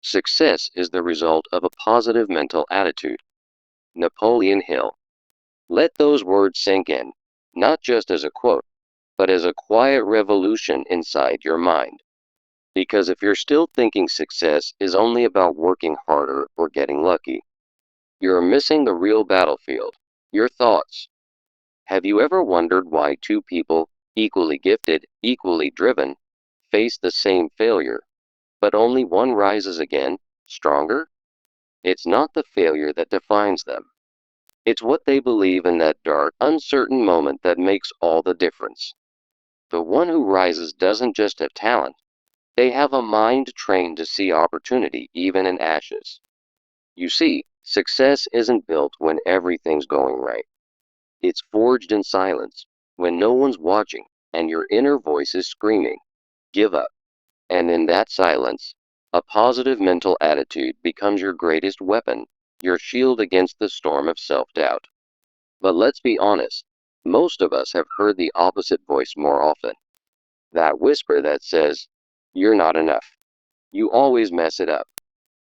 Success is the result of a positive mental attitude. Napoleon Hill. Let those words sink in, not just as a quote, but as a quiet revolution inside your mind. Because if you're still thinking success is only about working harder or getting lucky, you're missing the real battlefield, your thoughts. Have you ever wondered why two people, equally gifted, equally driven, face the same failure, but only one rises again, stronger? It's not the failure that defines them. It's what they believe in that dark, uncertain moment that makes all the difference. The one who rises doesn't just have talent, they have a mind trained to see opportunity even in ashes. You see, success isn't built when everything's going right. It's forged in silence, when no one's watching, and your inner voice is screaming, give up. And in that silence, a positive mental attitude becomes your greatest weapon, your shield against the storm of self-doubt. But let's be honest, most of us have heard the opposite voice more often. That whisper that says, you're not enough. You always mess it up.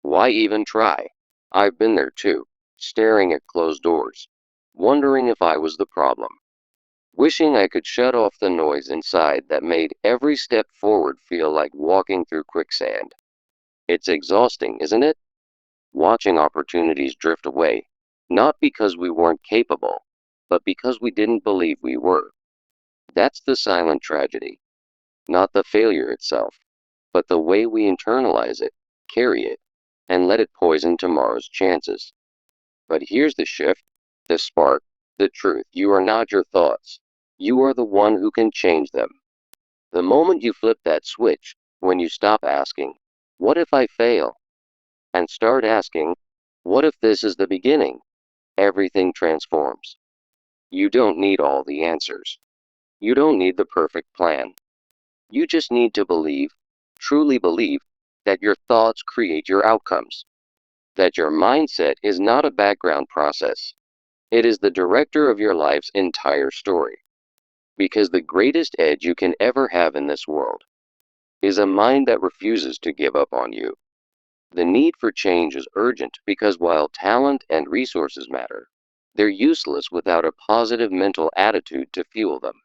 Why even try? I've been there too, staring at closed doors, wondering if I was the problem, wishing I could shut off the noise inside that made every step forward feel like walking through quicksand. It's exhausting, isn't it? Watching opportunities drift away, not because we weren't capable, but because we didn't believe we were. That's the silent tragedy. Not the failure itself, but the way we internalize it, carry it, and let it poison tomorrow's chances. But here's the shift, the spark, the truth. You are not your thoughts. You are the one who can change them. The moment you flip that switch, when you stop asking, what if I fail? And start asking, what if this is the beginning? Everything transforms. You don't need all the answers. You don't need the perfect plan. You just need to believe, truly believe, that your thoughts create your outcomes. That your mindset is not a background process. It is the director of your life's entire story. Because the greatest edge you can ever have in this world is a mind that refuses to give up on you. The need for change is urgent because while talent and resources matter, they're useless without a positive mental attitude to fuel them.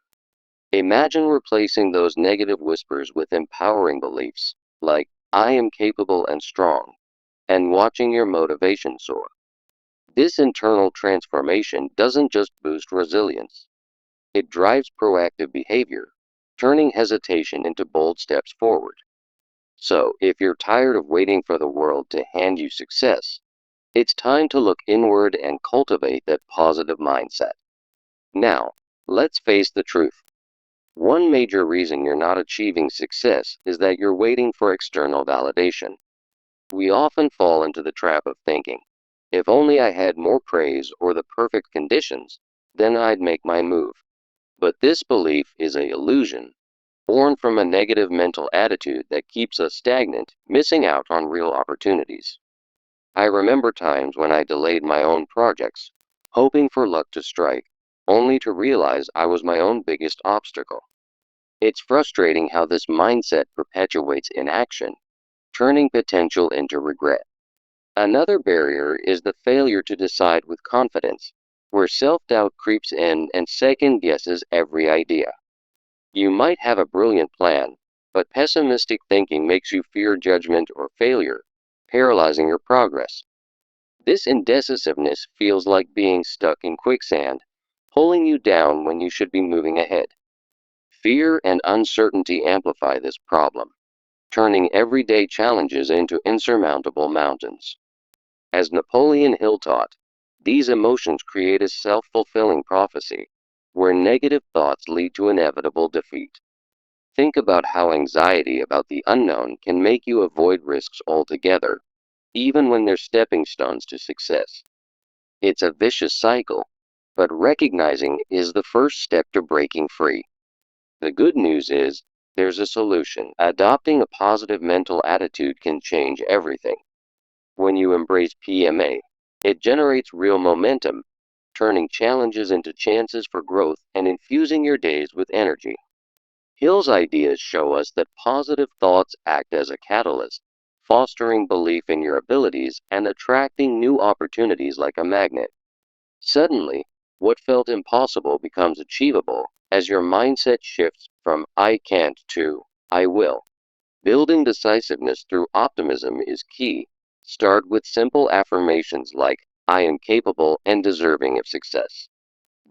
Imagine replacing those negative whispers with empowering beliefs, like, I am capable and strong, and watching your motivation soar. This internal transformation doesn't just boost resilience, it drives proactive behavior, turning hesitation into bold steps forward. So, if you're tired of waiting for the world to hand you success, it's time to look inward and cultivate that positive mindset. Now, let's face the truth. One major reason you're not achieving success is that you're waiting for external validation. We often fall into the trap of thinking, if only I had more praise or the perfect conditions, then I'd make my move. But this belief is an illusion, born from a negative mental attitude that keeps us stagnant, missing out on real opportunities. I remember times when I delayed my own projects, hoping for luck to strike, only to realize I was my own biggest obstacle. It's frustrating how this mindset perpetuates inaction, turning potential into regret. Another barrier is the failure to decide with confidence, where self-doubt creeps in and second guesses every idea. You might have a brilliant plan, but pessimistic thinking makes you fear judgment or failure, paralyzing your progress. This indecisiveness feels like being stuck in quicksand, pulling you down when you should be moving ahead. Fear and uncertainty amplify this problem, turning everyday challenges into insurmountable mountains. As Napoleon Hill taught, these emotions create a self-fulfilling prophecy, where negative thoughts lead to inevitable defeat. Think about how anxiety about the unknown can make you avoid risks altogether, even when they're stepping stones to success. It's a vicious cycle, but recognizing is the first step to breaking free. The good news is, there's a solution. Adopting a positive mental attitude can change everything. When you embrace PMA, it generates real momentum, turning challenges into chances for growth and infusing your days with energy. Hill's ideas show us that positive thoughts act as a catalyst, fostering belief in your abilities and attracting new opportunities like a magnet. Suddenly, what felt impossible becomes achievable as your mindset shifts from "I can't" to "I will." Building decisiveness through optimism is key. Start with simple affirmations like "I am capable and deserving of success."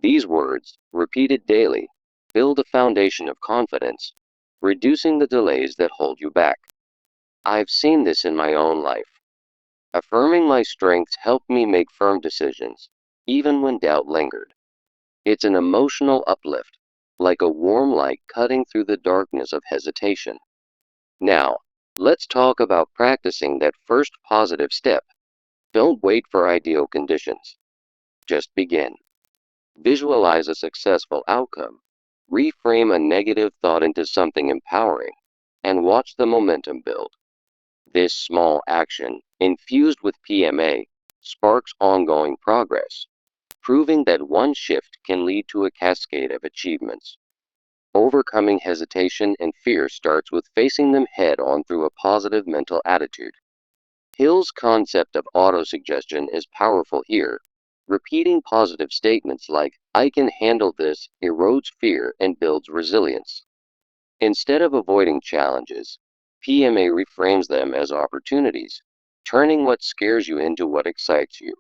These words, repeated daily, build a foundation of confidence, reducing the delays that hold you back. I've seen this in my own life. Affirming my strengths helped me make firm decisions, even when doubt lingered. It's an emotional uplift, like a warm light cutting through the darkness of hesitation. Now, let's talk about practicing that first positive step. Don't wait for ideal conditions. Just begin. Visualize a successful outcome. Reframe a negative thought into something empowering, and watch the momentum build. This small action, infused with PMA, sparks ongoing progress, proving that one shift can lead to a cascade of achievements. Overcoming hesitation and fear starts with facing them head on through a positive mental attitude. Hill's concept of autosuggestion is powerful here. Repeating positive statements like, "I can handle this," erodes fear and builds resilience. Instead of avoiding challenges, PMA reframes them as opportunities, turning what scares you into what excites you.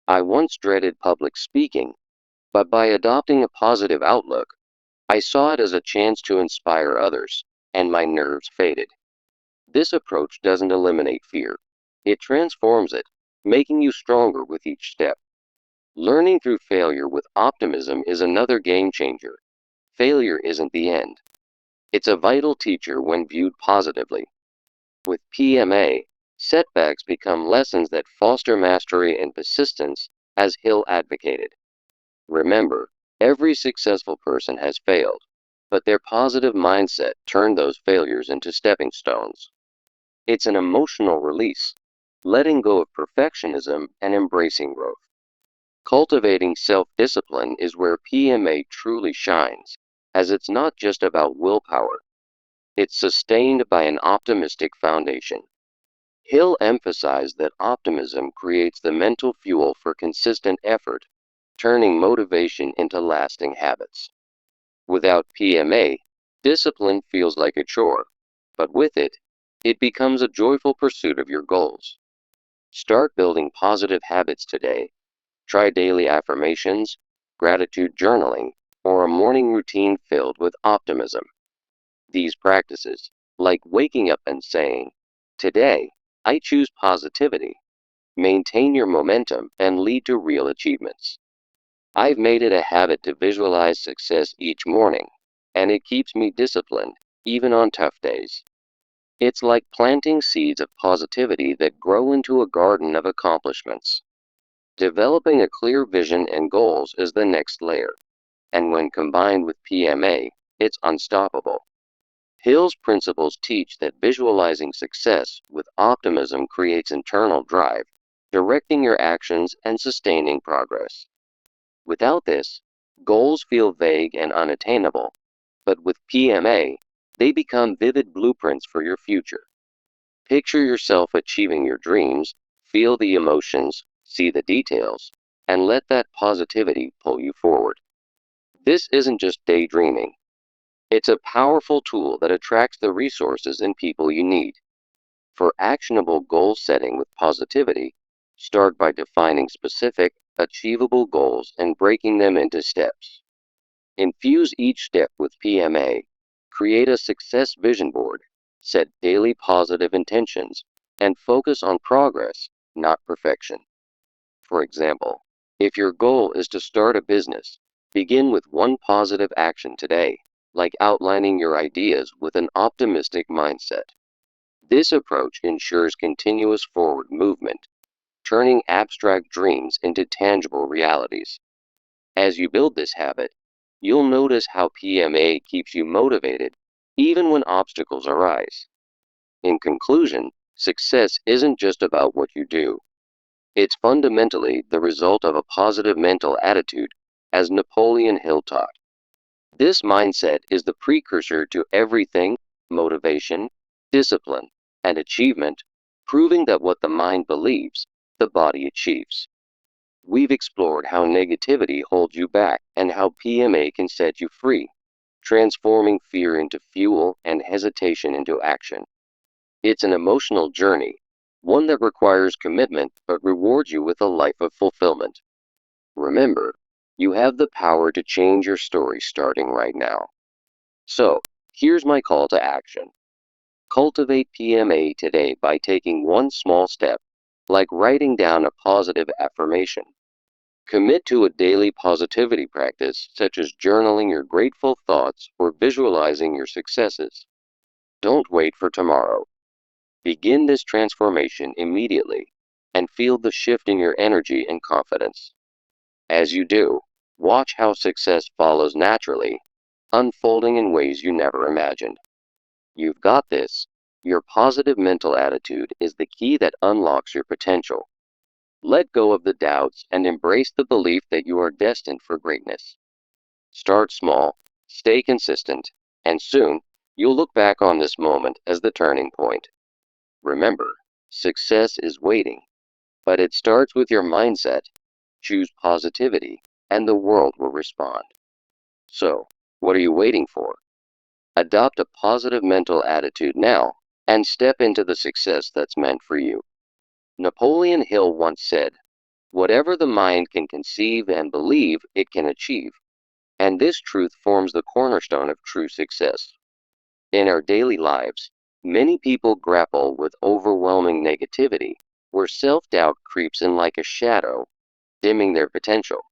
I once dreaded public speaking, but by adopting a positive outlook, I saw it as a chance to inspire others, and my nerves faded. This approach doesn't eliminate fear. It transforms it, making you stronger with each step. Learning through failure with optimism is another game changer. Failure isn't the end. It's a vital teacher when viewed positively. With PMA, setbacks become lessons that foster mastery and persistence, as Hill advocated. Remember, every successful person has failed, but their positive mindset turned those failures into stepping stones. It's an emotional release, letting go of perfectionism and embracing growth. Cultivating self-discipline is where PMA truly shines, as it's not just about willpower. It's sustained by an optimistic foundation. Hill emphasized that optimism creates the mental fuel for consistent effort, turning motivation into lasting habits. Without PMA, discipline feels like a chore, but with it, it becomes a joyful pursuit of your goals. Start building positive habits today. Try daily affirmations, gratitude journaling, or a morning routine filled with optimism. These practices, like waking up and saying, "Today, I choose positivity," maintain your momentum and lead to real achievements. I've made it a habit to visualize success each morning, and it keeps me disciplined, even on tough days. It's like planting seeds of positivity that grow into a garden of accomplishments. Developing a clear vision and goals is the next layer, and when combined with PMA, it's unstoppable. Hill's principles teach that visualizing success with optimism creates internal drive, directing your actions and sustaining progress. Without this, goals feel vague and unattainable, but with PMA, they become vivid blueprints for your future. Picture yourself achieving your dreams, feel the emotions, see the details, and let that positivity pull you forward. This isn't just daydreaming. It's a powerful tool that attracts the resources and people you need. For actionable goal setting with positivity, start by defining specific, achievable goals and breaking them into steps. Infuse each step with PMA. Create a success vision board. Set daily positive intentions and focus on progress, not perfection. For example, if your goal is to start a business, begin with one positive action today, like outlining your ideas with an optimistic mindset. This approach ensures continuous forward movement, turning abstract dreams into tangible realities. As you build this habit, you'll notice how PMA keeps you motivated even when obstacles arise. In conclusion, success isn't just about what you do. It's fundamentally the result of a positive mental attitude, as Napoleon Hill taught. This mindset is the precursor to everything: motivation, discipline, and achievement proving that what the mind believes, the body achieves. We've explored how negativity holds you back and how PMA can set you free, transforming fear into fuel and hesitation into action. It's an emotional journey, one that requires commitment but rewards you with a life of fulfillment. Remember, you have the power to change your story starting right now. So, here's my call to action. Cultivate PMA today by taking one small step, like writing down a positive affirmation. Commit to a daily positivity practice, such as journaling your grateful thoughts or visualizing your successes. Don't wait for tomorrow. Begin this transformation immediately and feel the shift in your energy and confidence. As you do, watch how success follows naturally, unfolding in ways you never imagined. You've got this. Your positive mental attitude is the key that unlocks your potential. Let go of the doubts and embrace the belief that you are destined for greatness. Start small, stay consistent, and soon, you'll look back on this moment as the turning point. Remember, success is waiting, but it starts with your mindset. Choose positivity, and the world will respond. So, what are you waiting for? Adopt a positive mental attitude now, and step into the success that's meant for you. Napoleon Hill once said, "Whatever the mind can conceive and believe, it can achieve." And this truth forms the cornerstone of true success. In our daily lives, many people grapple with overwhelming negativity, where self-doubt creeps in like a shadow, dimming their potential.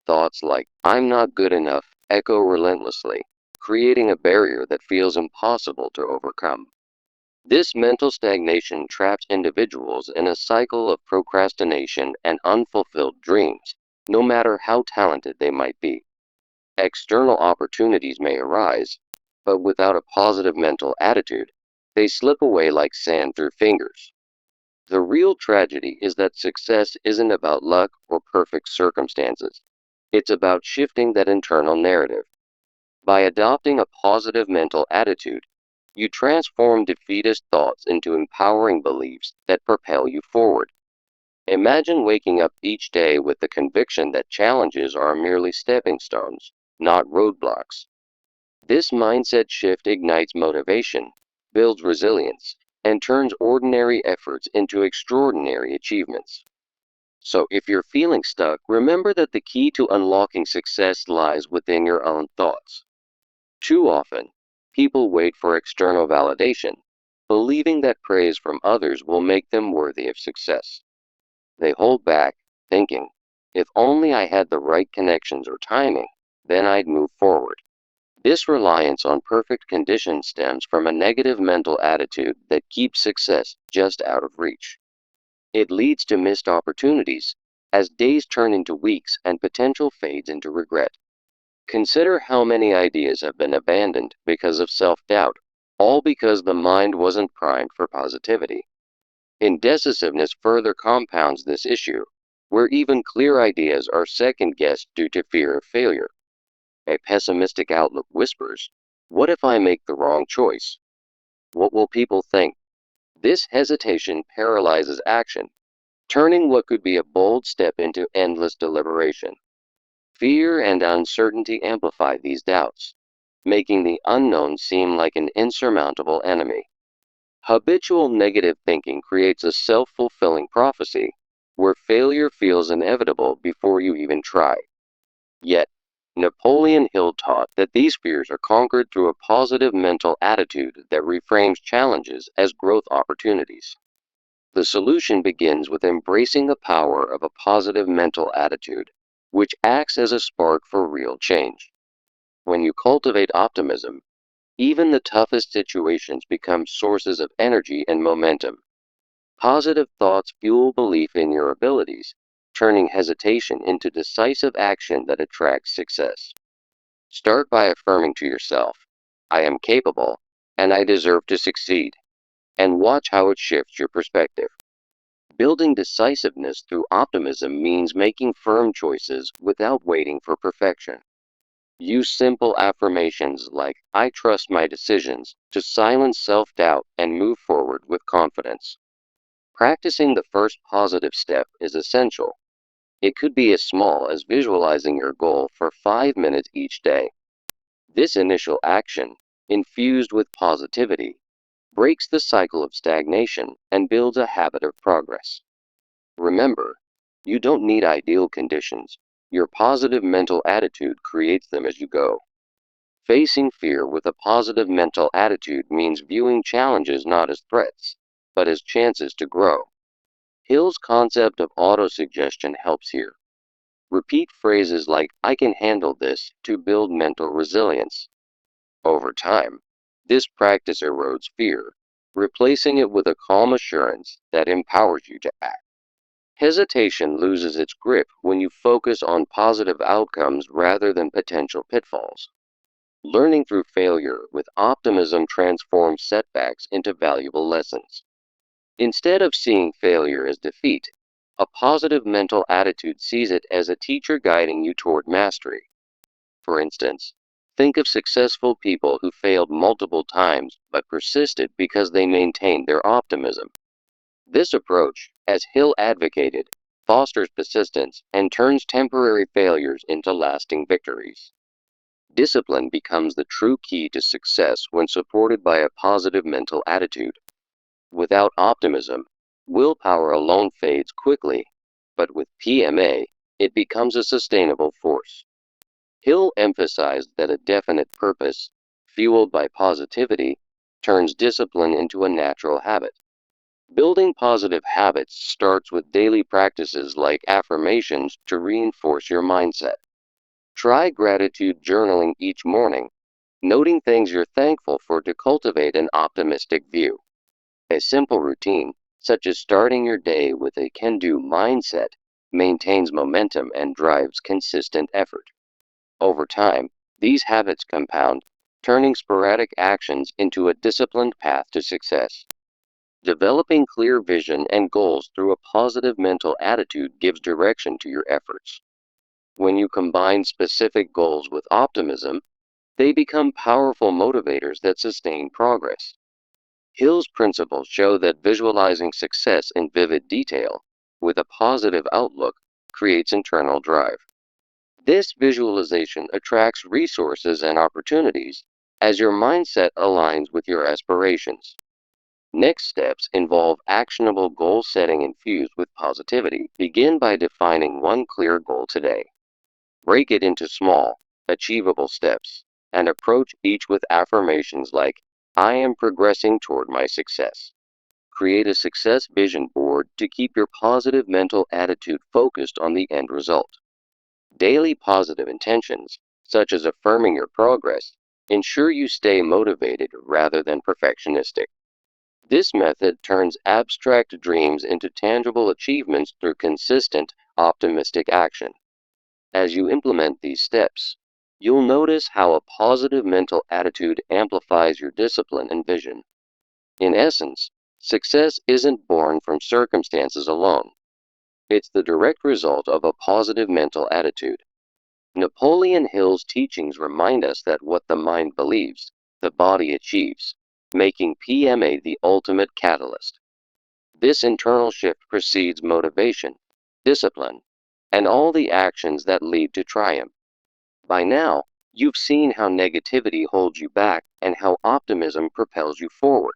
Thoughts like, "I'm not good enough," echo relentlessly, creating a barrier that feels impossible to overcome. This mental stagnation traps individuals in a cycle of procrastination and unfulfilled dreams, no matter how talented they might be. External opportunities may arise, but without a positive mental attitude, they slip away like sand through fingers. The real tragedy is that success isn't about luck or perfect circumstances. It's about shifting that internal narrative. By adopting a positive mental attitude, you transform defeatist thoughts into empowering beliefs that propel you forward. Imagine waking up each day with the conviction that challenges are merely stepping stones, not roadblocks. This mindset shift ignites motivation, builds resilience, and turns ordinary efforts into extraordinary achievements. So if you're feeling stuck, remember that the key to unlocking success lies within your own thoughts. Too often, people wait for external validation, believing that praise from others will make them worthy of success. They hold back, thinking, "If only I had the right connections or timing, then I'd move forward." This reliance on perfect conditions stems from a negative mental attitude that keeps success just out of reach. It leads to missed opportunities, as days turn into weeks and potential fades into regret. Consider how many ideas have been abandoned because of self-doubt, all because the mind wasn't primed for positivity. Indecisiveness further compounds this issue, where even clear ideas are second-guessed due to fear of failure. A pessimistic outlook whispers, "What if I make the wrong choice? What will people think?" This hesitation paralyzes action, turning what could be a bold step into endless deliberation. Fear and uncertainty amplify these doubts, making the unknown seem like an insurmountable enemy. Habitual negative thinking creates a self-fulfilling prophecy, where failure feels inevitable before you even try. Yet, Napoleon Hill taught that these fears are conquered through a positive mental attitude that reframes challenges as growth opportunities. The solution begins with embracing the power of a positive mental attitude, which acts as a spark for real change. When you cultivate optimism, even the toughest situations become sources of energy and momentum. Positive thoughts fuel belief in your abilities, turning hesitation into decisive action that attracts success. Start by affirming to yourself, "I am capable, and I deserve to succeed," and watch how it shifts your perspective. Building decisiveness through optimism means making firm choices without waiting for perfection. Use simple affirmations like, "I trust my decisions," to silence self-doubt and move forward with confidence. Practicing the first positive step is essential. It could be as small as visualizing your goal for 5 minutes each day. This initial action, infused with positivity, breaks the cycle of stagnation and builds a habit of progress. Remember, you don't need ideal conditions. Your positive mental attitude creates them as you go. Facing fear with a positive mental attitude means viewing challenges not as threats, but as chances to grow. Hill's concept of autosuggestion helps here. Repeat phrases like, I can handle this, to build mental resilience. Over time, this practice erodes fear, replacing it with a calm assurance that empowers you to act. Hesitation loses its grip when you focus on positive outcomes rather than potential pitfalls. Learning through failure with optimism transforms setbacks into valuable lessons. Instead of seeing failure as defeat, a positive mental attitude sees it as a teacher guiding you toward mastery. For instance, think of successful people who failed multiple times but persisted because they maintained their optimism. This approach, as Hill advocated, fosters persistence and turns temporary failures into lasting victories. Discipline becomes the true key to success when supported by a positive mental attitude. Without optimism, willpower alone fades quickly, but with PMA, it becomes a sustainable force. Hill emphasized that a definite purpose, fueled by positivity, turns discipline into a natural habit. Building positive habits starts with daily practices like affirmations to reinforce your mindset. Try gratitude journaling each morning, noting things you're thankful for to cultivate an optimistic view. A simple routine, such as starting your day with a can-do mindset, maintains momentum and drives consistent effort. Over time, these habits compound, turning sporadic actions into a disciplined path to success. Developing clear vision and goals through a positive mental attitude gives direction to your efforts. When you combine specific goals with optimism, they become powerful motivators that sustain progress. Hill's principles show that visualizing success in vivid detail, with a positive outlook, creates internal drive. This visualization attracts resources and opportunities as your mindset aligns with your aspirations. Next steps involve actionable goal setting infused with positivity. Begin by defining one clear goal today. Break it into small, achievable steps, and approach each with affirmations like, I am progressing toward my success. Create a success vision board to keep your positive mental attitude focused on the end result. Daily positive intentions, such as affirming your progress, ensure you stay motivated rather than perfectionistic. This method turns abstract dreams into tangible achievements through consistent, optimistic action. As you implement these steps, you'll notice how a positive mental attitude amplifies your discipline and vision. In essence, success isn't born from circumstances alone. It's the direct result of a positive mental attitude. Napoleon Hill's teachings remind us that what the mind believes, the body achieves, making PMA the ultimate catalyst. This internal shift precedes motivation, discipline, and all the actions that lead to triumph. By now, you've seen how negativity holds you back and how optimism propels you forward.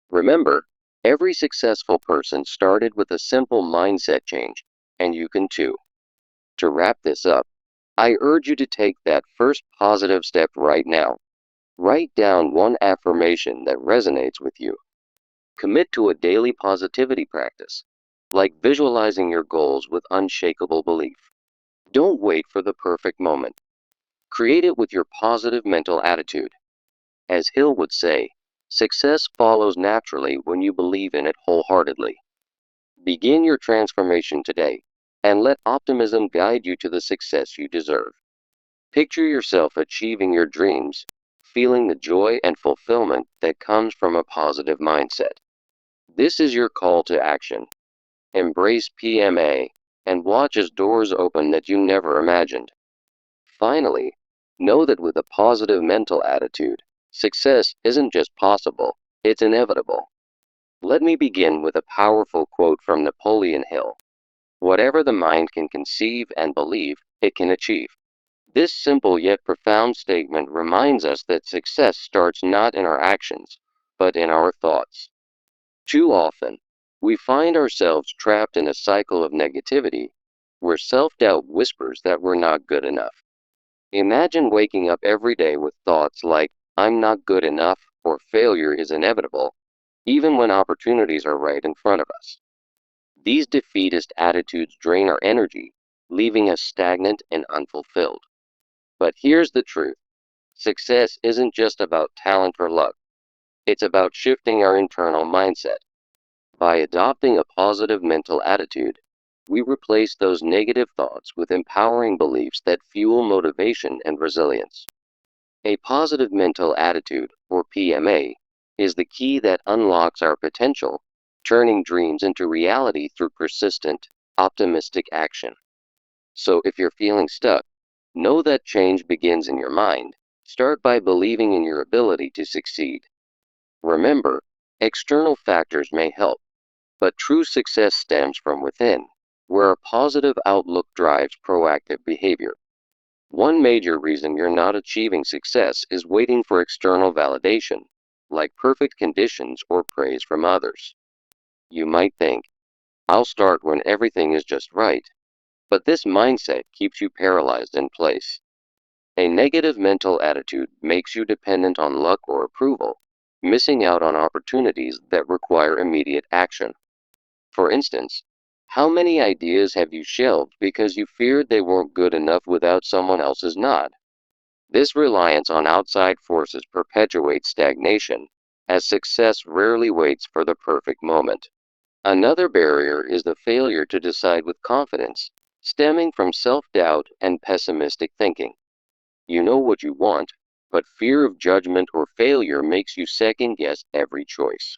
Remember, every successful person started with a simple mindset change, and you can too. To wrap this up, I urge you to take that first positive step right now. Write down one affirmation that resonates with you. Commit to a daily positivity practice, like visualizing your goals with unshakable belief. Don't wait for the perfect moment. Create it with your positive mental attitude. As Hill would say, success follows naturally when you believe in it wholeheartedly. Begin your transformation today, and let optimism guide you to the success you deserve. Picture yourself achieving your dreams, feeling the joy and fulfillment that comes from a positive mindset. This is your call to action. Embrace PMA, and watch as doors open that you never imagined. Finally, know that with a positive mental attitude, success isn't just possible, it's inevitable. Let me begin with a powerful quote from Napoleon Hill. Whatever the mind can conceive and believe, it can achieve. This simple yet profound statement reminds us that success starts not in our actions, but in our thoughts. Too often, we find ourselves trapped in a cycle of negativity, where self-doubt whispers that we're not good enough. Imagine waking up every day with thoughts like, I'm not good enough, or failure is inevitable, even when opportunities are right in front of us. These defeatist attitudes drain our energy, leaving us stagnant and unfulfilled. But here's the truth. Success isn't just about talent or luck. It's about shifting our internal mindset. By adopting a positive mental attitude, we replace those negative thoughts with empowering beliefs that fuel motivation and resilience. A positive mental attitude, or PMA, is the key that unlocks our potential, turning dreams into reality through persistent, optimistic action. So if you're feeling stuck, know that change begins in your mind. Start by believing in your ability to succeed. Remember, external factors may help, but true success stems from within, where a positive outlook drives proactive behavior. One major reason you're not achieving success is waiting for external validation, like perfect conditions or praise from others. You might think, I'll start when everything is just right, but this mindset keeps you paralyzed in place. A negative mental attitude makes you dependent on luck or approval, missing out on opportunities that require immediate action. For instance, how many ideas have you shelved because you feared they weren't good enough without someone else's nod? This reliance on outside forces perpetuates stagnation, as success rarely waits for the perfect moment. Another barrier is the failure to decide with confidence, stemming from self-doubt and pessimistic thinking. You know what you want, but fear of judgment or failure makes you second-guess every choice.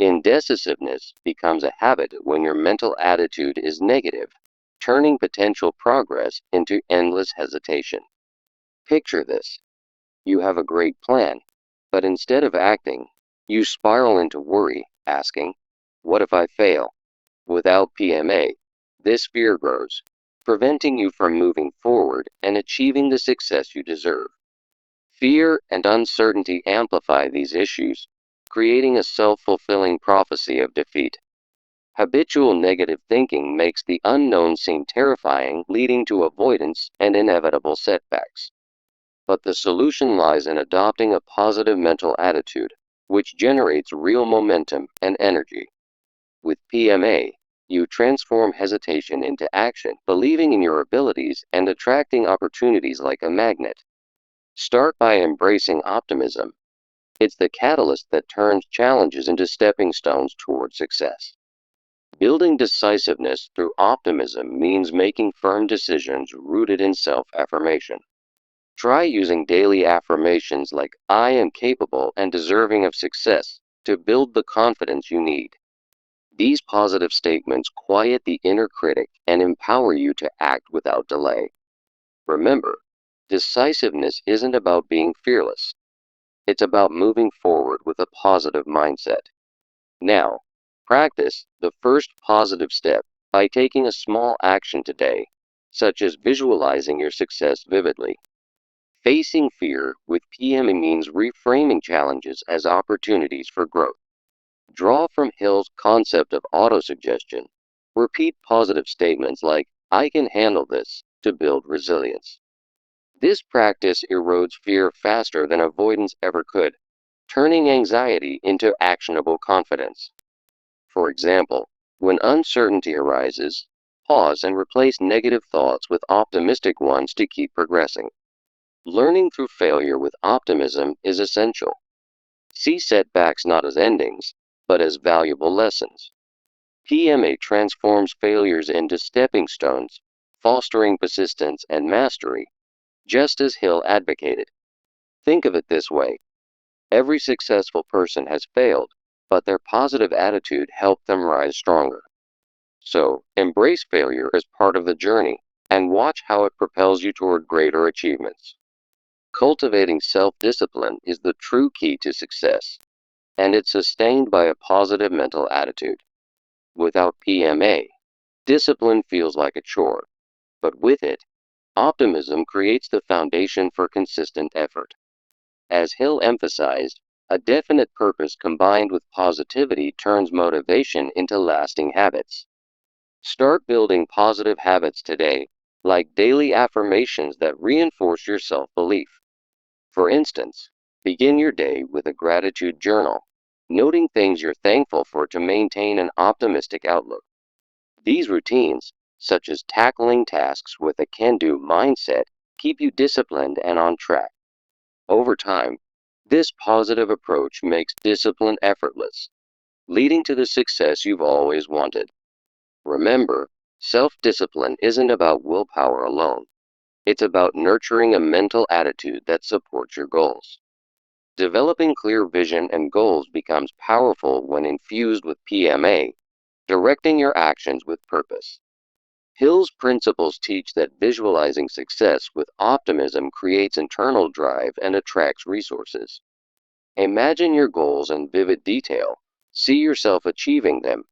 Indecisiveness becomes a habit when your mental attitude is negative, turning potential progress into endless hesitation. Picture this. You have a great plan, but instead of acting, you spiral into worry, asking, what if I fail? Without PMA, this fear grows, preventing you from moving forward and achieving the success you deserve. Fear and uncertainty amplify these issues, creating a self-fulfilling prophecy of defeat. Habitual negative thinking makes the unknown seem terrifying, leading to avoidance and inevitable setbacks. But the solution lies in adopting a positive mental attitude, which generates real momentum and energy. With PMA, you transform hesitation into action, believing in your abilities and attracting opportunities like a magnet. Start by embracing optimism. It's the catalyst that turns challenges into stepping stones toward success. Building decisiveness through optimism means making firm decisions rooted in self-affirmation. Try using daily affirmations like I am capable and deserving of success to build the confidence you need. These positive statements quiet the inner critic and empower you to act without delay. Remember, decisiveness isn't about being fearless. It's about moving forward with a positive mindset. Now, practice the first positive step by taking a small action today, such as visualizing your success vividly. Facing fear with PMA means reframing challenges as opportunities for growth. Draw from Hill's concept of autosuggestion. Repeat positive statements like, I can handle this, to build resilience. This practice erodes fear faster than avoidance ever could, turning anxiety into actionable confidence. For example, when uncertainty arises, pause and replace negative thoughts with optimistic ones to keep progressing. Learning through failure with optimism is essential. See setbacks not as endings, but as valuable lessons. PMA transforms failures into stepping stones, fostering persistence and mastery, just as Hill advocated. Think of it this way. Every successful person has failed, but their positive attitude helped them rise stronger. So, embrace failure as part of the journey, and watch how it propels you toward greater achievements. Cultivating self-discipline is the true key to success. and it's sustained by a positive mental attitude. Without PMA, discipline feels like a chore, but with it, optimism creates the foundation for consistent effort. As Hill emphasized, a definite purpose combined with positivity turns motivation into lasting habits. Start building positive habits today, like daily affirmations that reinforce your self belief. For instance, begin your day with a gratitude journal, noting things you're thankful for to maintain an optimistic outlook. These routines, such as tackling tasks with a can do mindset, keep you disciplined and on track. Over time, this positive approach makes discipline effortless, leading to the success you've always wanted. Remember, self discipline isn't about willpower alone, it's about nurturing a mental attitude that supports your goals. Developing clear vision and goals becomes powerful when infused with PMA, directing your actions with purpose. Hill's principles teach that visualizing success with optimism creates internal drive and attracts resources. Imagine your goals in vivid detail, see yourself achieving them,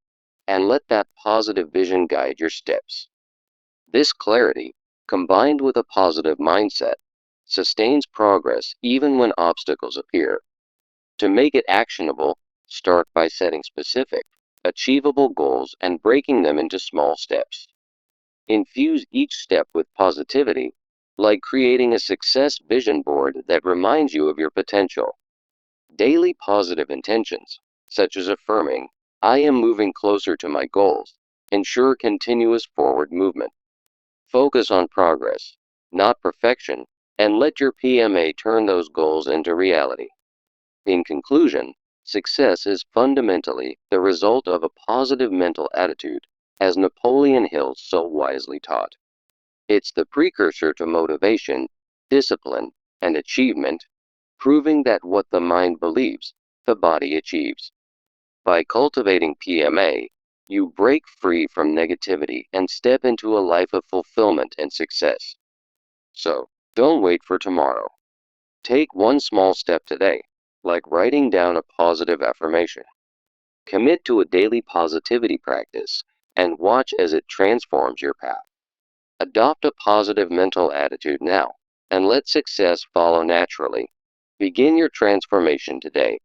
and let that positive vision guide your steps. This clarity, combined with a positive mindset, sustains progress even when obstacles appear. To make it actionable, start by setting specific, achievable goals and breaking them into small steps. Infuse each step with positivity, like creating a success vision board that reminds you of your potential. Daily positive intentions, such as affirming, I am moving closer to my goals, ensure continuous forward movement. Focus on progress, not perfection, and let your PMA turn those goals into reality. In conclusion, success is fundamentally the result of a positive mental attitude, as Napoleon Hill so wisely taught. It's the precursor to motivation, discipline, and achievement, proving that what the mind believes, the body achieves. By cultivating PMA, you break free from negativity and step into a life of fulfillment and success. So, don't wait for tomorrow. Take one small step today, like writing down a positive affirmation. Commit to a daily positivity practice and watch as it transforms your path. Adopt a positive mental attitude now and let success follow naturally. Begin your transformation today